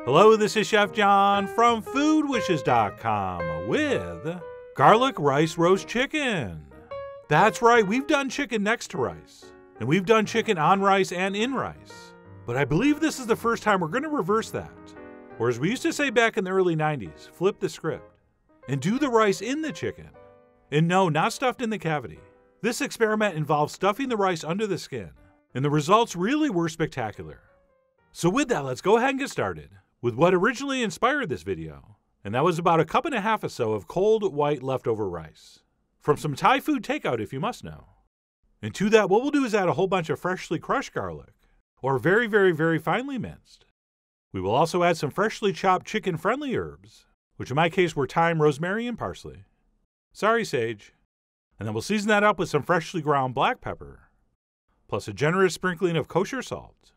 Hello, this is Chef John from foodwishes.com with garlic rice roast chicken. That's right, we've done chicken next to rice, and we've done chicken on rice and in rice. But I believe this is the first time we're going to reverse that. Or as we used to say back in the early 90s, flip the script and do the rice in the chicken. And no, not stuffed in the cavity. This experiment involves stuffing the rice under the skin, and the results really were spectacular. So with that, let's go ahead and get started with what originally inspired this video, and that was about 1.5 cups or so of cold white leftover rice. From some Thai food takeout, if you must know. And to that, what we'll do is add a whole bunch of freshly crushed garlic, or very finely minced. We will also add some freshly chopped chicken-friendly herbs, which in my case were thyme, rosemary, and parsley. Sorry, sage. And then we'll season that up with some freshly ground black pepper, plus a generous sprinkling of kosher salt,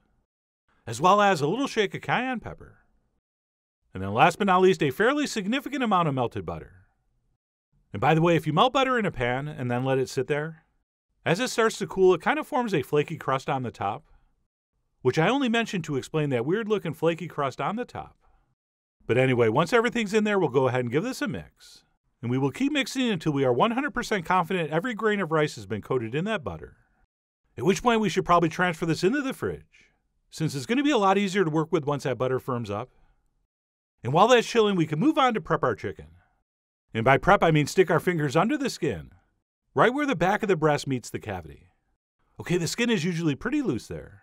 as well as a little shake of cayenne pepper. And then last but not least, a fairly significant amount of melted butter. And by the way, if you melt butter in a pan and then let it sit there, as it starts to cool, it kind of forms a flaky crust on the top, which I only mentioned to explain that weird-looking flaky crust on the top. But anyway, once everything's in there, we'll go ahead and give this a mix. And we will keep mixing until we are 100% confident every grain of rice has been coated in that butter. At which point we should probably transfer this into the fridge, since it's going to be a lot easier to work with once that butter firms up. And while that's chilling, we can move on to prep our chicken. And by prep, I mean stick our fingers under the skin, right where the back of the breast meets the cavity. Okay, the skin is usually pretty loose there.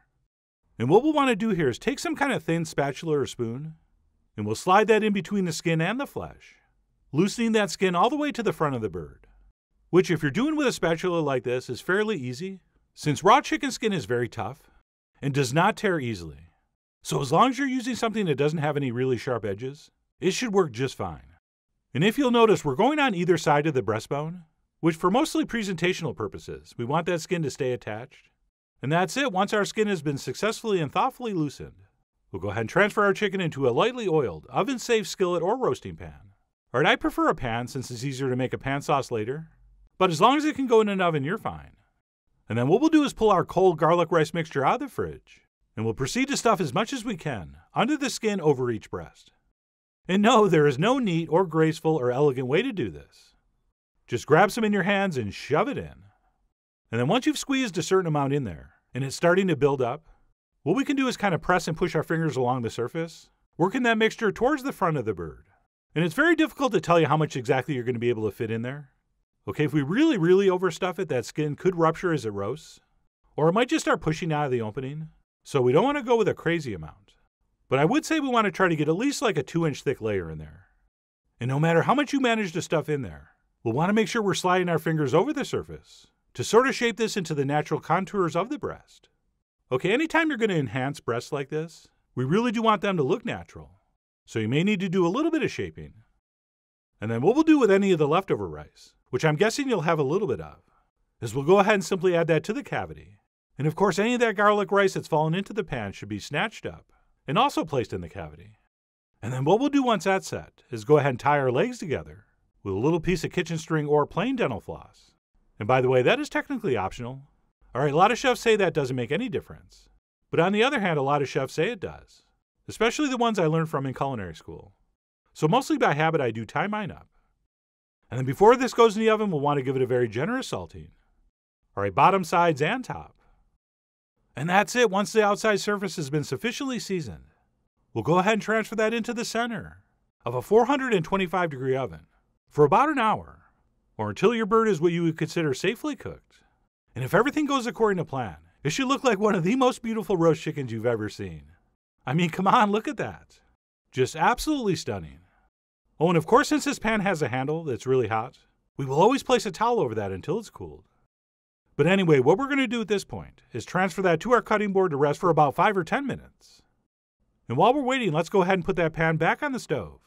And what we'll want to do here is take some kind of thin spatula or spoon, and we'll slide that in between the skin and the flesh, loosening that skin all the way to the front of the bird. Which, if you're doing with a spatula like this, is fairly easy, since raw chicken skin is very tough and does not tear easily. So as long as you're using something that doesn't have any really sharp edges, it should work just fine. And if you'll notice, we're going on either side of the breastbone, which for mostly presentational purposes, we want that skin to stay attached. And that's it. Once our skin has been successfully and thoughtfully loosened, we'll go ahead and transfer our chicken into a lightly oiled, oven-safe skillet or roasting pan. Alright, I prefer a pan since it's easier to make a pan sauce later, but as long as it can go in an oven, you're fine. And then what we'll do is pull our cold garlic rice mixture out of the fridge, and we'll proceed to stuff as much as we can under the skin over each breast. And no, there is no neat or graceful or elegant way to do this. Just grab some in your hands and shove it in. And then once you've squeezed a certain amount in there, and it's starting to build up, what we can do is kind of press and push our fingers along the surface, working that mixture towards the front of the bird. And it's very difficult to tell you how much exactly you're going to be able to fit in there. Okay, if we really overstuff it, that skin could rupture as it roasts, or it might just start pushing out of the opening. So we don't want to go with a crazy amount. But I would say we want to try to get at least like a 2-inch thick layer in there. And no matter how much you manage to stuff in there, we'll want to make sure we're sliding our fingers over the surface to sort of shape this into the natural contours of the breast. Okay, anytime you're going to enhance breasts like this, we really do want them to look natural. So you may need to do a little bit of shaping. And then what we'll do with any of the leftover rice, which I'm guessing you'll have a little bit of, is we'll go ahead and simply add that to the cavity. And of course, any of that garlic rice that's fallen into the pan should be snatched up and also placed in the cavity. And then what we'll do once that's set is go ahead and tie our legs together with a little piece of kitchen string or plain dental floss. And by the way, that is technically optional. Alright, a lot of chefs say that doesn't make any difference. But on the other hand, a lot of chefs say it does. Especially the ones I learned from in culinary school. So mostly by habit, I do tie mine up. And then before this goes in the oven, we'll want to give it a very generous salting. Alright, bottom, sides, and top. And that's it. Once the outside surface has been sufficiently seasoned, we'll go ahead and transfer that into the center of a 425-degree oven for about an hour, or until your bird is what you would consider safely cooked. And if everything goes according to plan, it should look like one of the most beautiful roast chickens you've ever seen. I mean, come on, look at that. Just absolutely stunning. Oh, and of course, since this pan has a handle that's really hot, we will always place a towel over that until it's cooled. But anyway, what we're going to do at this point is transfer that to our cutting board to rest for about 5 or 10 minutes. And while we're waiting, let's go ahead and put that pan back on the stove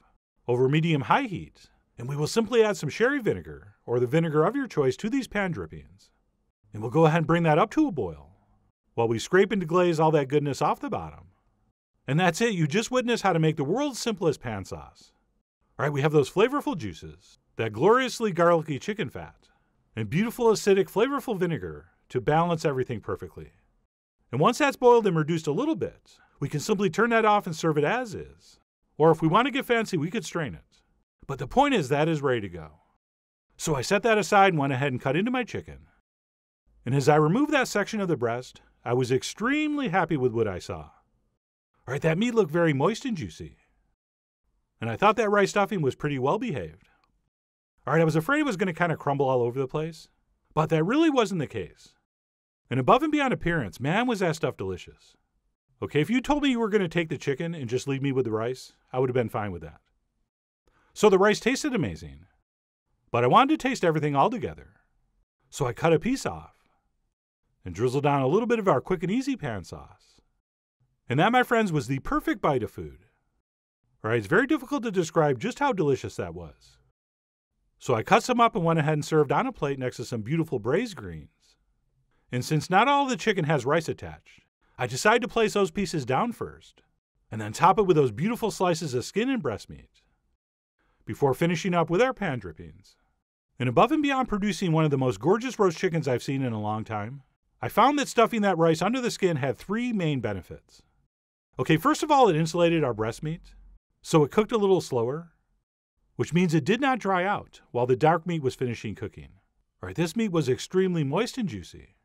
over medium-high heat, and we will simply add some sherry vinegar, or the vinegar of your choice, to these pan drippings. And we'll go ahead and bring that up to a boil, while we scrape and deglaze all that goodness off the bottom. And that's it, you just witnessed how to make the world's simplest pan sauce. Alright, we have those flavorful juices, that gloriously garlicky chicken fat, and beautiful acidic flavorful vinegar to balance everything perfectly. And once that's boiled and reduced a little bit, we can simply turn that off and serve it as is. Or if we want to get fancy, we could strain it. But the point is that is ready to go. So I set that aside and went ahead and cut into my chicken. And as I removed that section of the breast, I was extremely happy with what I saw. All right, that meat looked very moist and juicy. And I thought that rice stuffing was pretty well behaved. All right, I was afraid it was going to kind of crumble all over the place, but that really wasn't the case. And above and beyond appearance, man, was that stuff delicious. Okay, if you told me you were going to take the chicken and just leave me with the rice, I would have been fine with that. So the rice tasted amazing, but I wanted to taste everything all together. So I cut a piece off and drizzled down a little bit of our quick and easy pan sauce. And that, my friends, was the perfect bite of food. All right, it's very difficult to describe just how delicious that was. So I cut some up and went ahead and served on a plate next to some beautiful braised greens. And since not all of the chicken has rice attached, I decided to place those pieces down first, and then top it with those beautiful slices of skin and breast meat, before finishing up with our pan drippings. And above and beyond producing one of the most gorgeous roast chickens I've seen in a long time, I found that stuffing that rice under the skin had 3 main benefits. Okay, first of all, it insulated our breast meat, so it cooked a little slower, which means it did not dry out while the dark meat was finishing cooking. All right, this meat was extremely moist and juicy.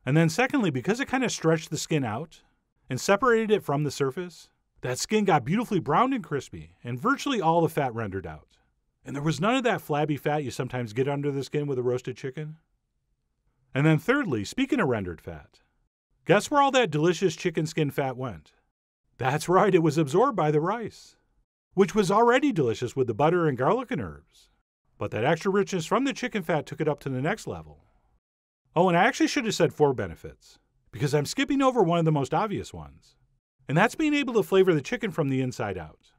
And then secondly, because it kind of stretched the skin out and separated it from the surface, that skin got beautifully browned and crispy, and virtually all the fat rendered out. And there was none of that flabby fat you sometimes get under the skin with a roasted chicken. And then thirdly, speaking of rendered fat, guess where all that delicious chicken skin fat went? That's right, it was absorbed by the rice, which was already delicious with the butter and garlic and herbs. But that extra richness from the chicken fat took it up to the next level. Oh, and I actually should have said 4 benefits, because I'm skipping over one of the most obvious ones. And that's being able to flavor the chicken from the inside out.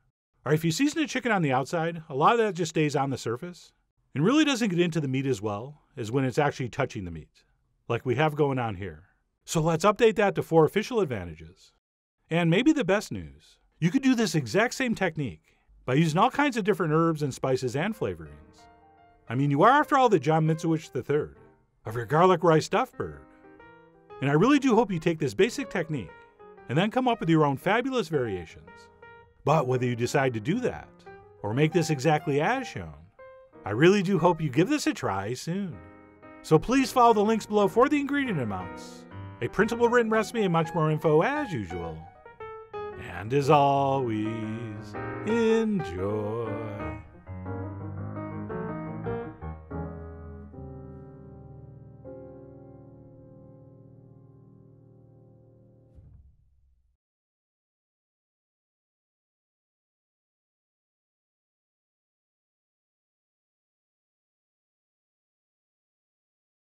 All right, if you season a chicken on the outside, a lot of that just stays on the surface and really doesn't get into the meat as well as when it's actually touching the meat, like we have going on here. So let's update that to 4 official advantages. And maybe the best news, you could do this exact same technique by using all kinds of different herbs and spices and flavorings. I mean, you are, after all, the John Mitzowich III of your garlic rice stuffed bird. And I really do hope you take this basic technique and then come up with your own fabulous variations. But whether you decide to do that or make this exactly as shown, I really do hope you give this a try soon. So please follow the links below for the ingredient amounts, a printable written recipe, and much more info as usual. And as always, enjoy.